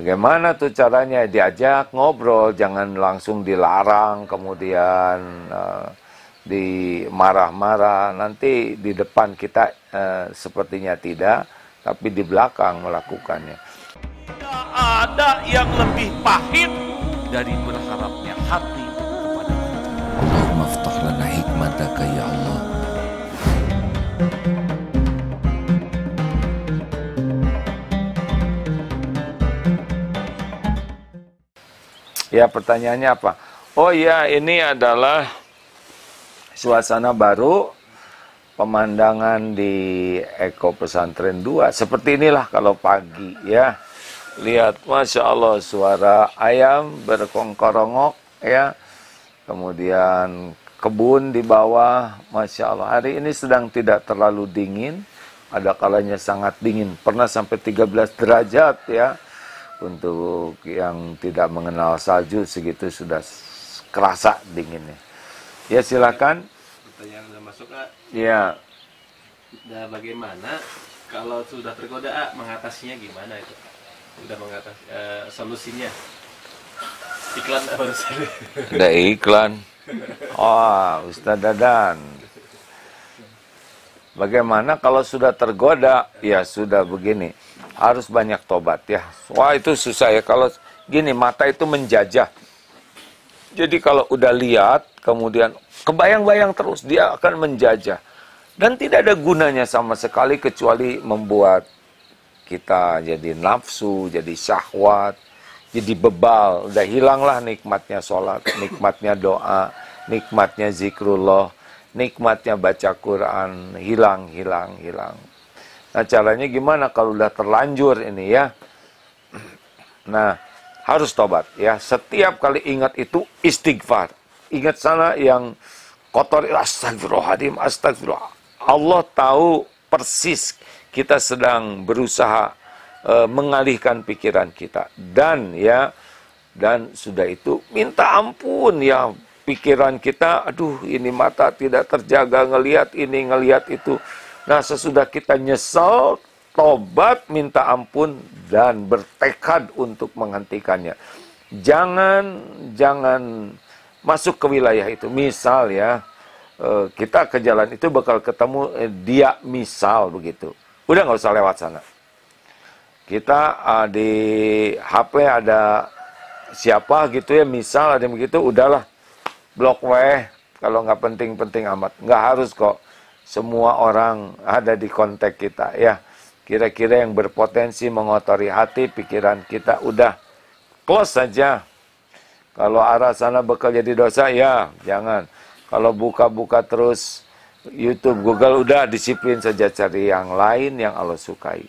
Bagaimana tuh caranya? Diajak ngobrol, jangan langsung dilarang, kemudian dimarah-marah. Nanti di depan kita sepertinya tidak, tapi di belakang melakukannya. Tidak ada yang lebih pahit dari berharapnya hati kepada Allah. Allahumma aftah lana hikmataka ya Allah. Ya, pertanyaannya apa? Oh ya, ini adalah suasana baru, pemandangan di Eko Pesantren 2. Seperti inilah kalau pagi ya. Lihat, Masya Allah, suara ayam berkongkorongok ya. Kemudian kebun di bawah, Masya Allah. Hari ini sedang tidak terlalu dingin. Ada kalanya sangat dingin. Pernah sampai 13 derajat ya. Untuk yang tidak mengenal salju, segitu sudah kerasa dinginnya. Ya, silakan. Pertanyaan udah masuk, Kak. Ya. Nah, bagaimana kalau sudah tergoda, mengatasinya gimana itu? Udah mengatasi solusinya? Iklan barusan. Ada iklan. Oh, Ustaz Dadan. Bagaimana kalau sudah tergoda? Ya sudah begini. Harus banyak tobat ya. Wah, itu susah ya. Kalau gini, mata itu menjajah. Jadi kalau udah lihat, kemudian kebayang-bayang terus, dia akan menjajah. Dan tidak ada gunanya sama sekali kecuali membuat kita jadi nafsu, jadi syahwat, jadi bebal. Udah hilanglah nikmatnya sholat, nikmatnya doa, nikmatnya zikrullah, nikmatnya baca Quran. Hilang. Nah, caranya gimana kalau udah terlanjur ini ya? Nah, harus tobat ya. Setiap kali ingat itu istighfar. Ingat sana yang kotor, astagfirullahaladzim, astagfirullah. Allah tahu persis kita sedang berusaha mengalihkan pikiran kita. Dan sudah itu minta ampun ya. Pikiran kita, aduh ini mata tidak terjaga, ngelihat ini, ngelihat itu. Nah, sesudah kita nyesel, tobat, minta ampun, dan bertekad untuk menghentikannya. Jangan masuk ke wilayah itu. Misal ya, kita ke jalan itu bakal ketemu dia, misal begitu. Udah nggak usah lewat sana. Kita di HP ada siapa gitu ya, misal ada begitu, udahlah. Blok kalau nggak penting-penting amat. Nggak harus kok. Semua orang ada di kontak kita ya. Kira-kira yang berpotensi mengotori hati, pikiran kita, udah close saja. Kalau arah sana bakal jadi dosa, ya jangan. Kalau buka-buka terus YouTube, Google, udah disiplin saja, cari yang lain yang Allah sukai.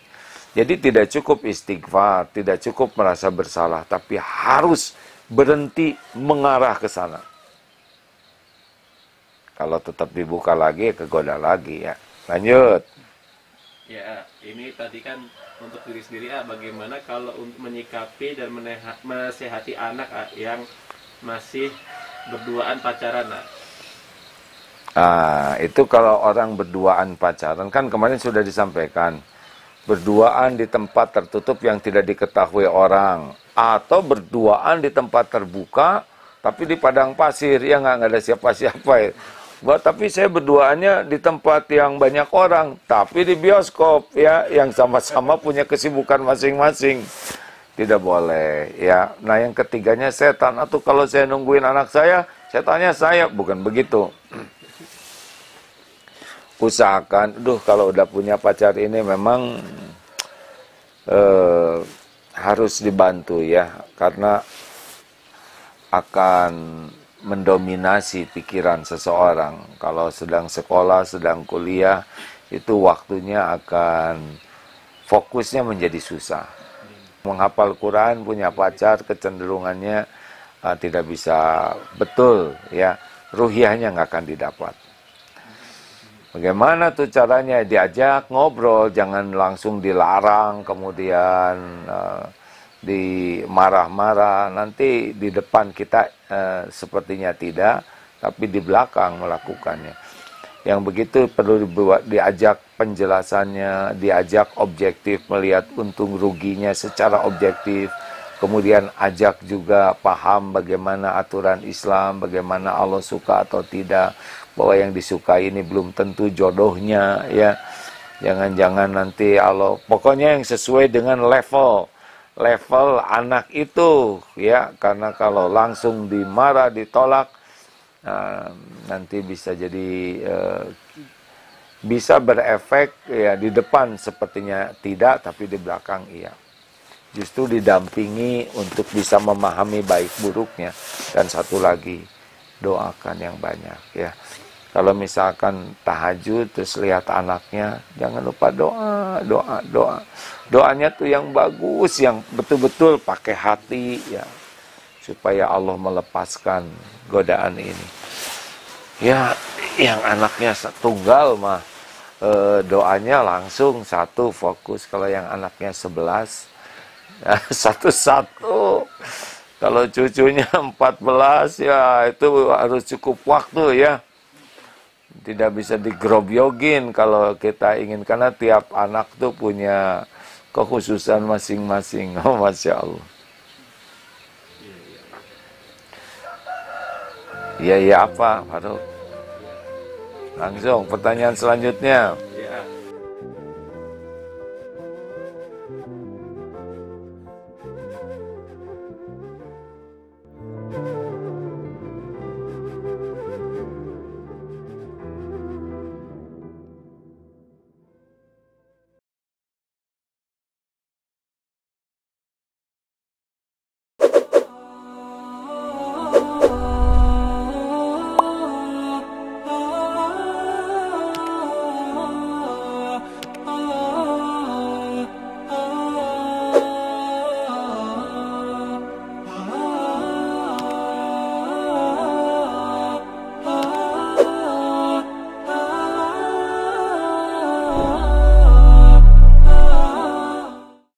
Jadi tidak cukup istighfar, tidak cukup merasa bersalah, tapi harus berhenti mengarah ke sana. Kalau tetap dibuka lagi, kegoda lagi ya. Lanjut. Ya, ini tadi kan untuk diri sendiri, bagaimana kalau untuk menyikapi dan menasehati anak yang masih berduaan pacaran? Itu kalau orang berduaan pacaran, kan kemarin sudah disampaikan. Berduaan di tempat tertutup yang tidak diketahui orang. Atau berduaan di tempat terbuka, tapi di padang pasir, ya nggak ada siapa-siapa ya. Tapi saya berduaannya di tempat yang banyak orang, tapi di bioskop ya, yang sama-sama punya kesibukan masing-masing. Tidak boleh ya. Nah, yang ketiganya setan. Atau kalau saya nungguin anak saya, setannya saya, bukan begitu. Usahakan, kalau udah punya pacar ini memang harus dibantu ya, karena akan mendominasi pikiran seseorang. Kalau sedang sekolah, sedang kuliah, itu waktunya akan fokusnya menjadi susah. Menghafal Quran, punya pacar, kecenderungannya tidak bisa betul ya, ruhiyahnya nggak akan didapat. Bagaimana tuh caranya? Diajak ngobrol, jangan langsung dilarang, kemudian dimarah-marah. Nanti di depan kita sepertinya tidak, tapi di belakang melakukannya. Yang begitu perlu diajak penjelasannya, diajak objektif, melihat untung ruginya secara objektif. kemudian ajak juga paham bagaimana aturan Islam, bagaimana Allah suka atau tidak, bahwa yang disukai ini belum tentu jodohnya, ya. Jangan-jangan nanti Allah, pokoknya yang sesuai dengan level anak itu, ya. Karena kalau langsung dimarah, ditolak, nanti bisa jadi bisa berefek ya di depan sepertinya tidak, tapi di belakang iya. Justru didampingi untuk bisa memahami baik buruknya. Dan satu lagi, doakan yang banyak ya. Kalau misalkan tahajud terus lihat anaknya, jangan lupa doa. Doanya tuh yang bagus, yang betul-betul pakai hati ya, supaya Allah melepaskan godaan ini. Ya, yang anaknya tunggal mah doanya langsung satu fokus. Kalau yang anaknya 11 satu-satu. Kalau cucunya 14 ya itu harus cukup waktu ya. Tidak bisa digrobyogin kalau kita ingin, karena tiap anak tuh punya kekhususan masing-masing. Oh, Masya Allah. Iya apa, Faruk? Langsung pertanyaan selanjutnya.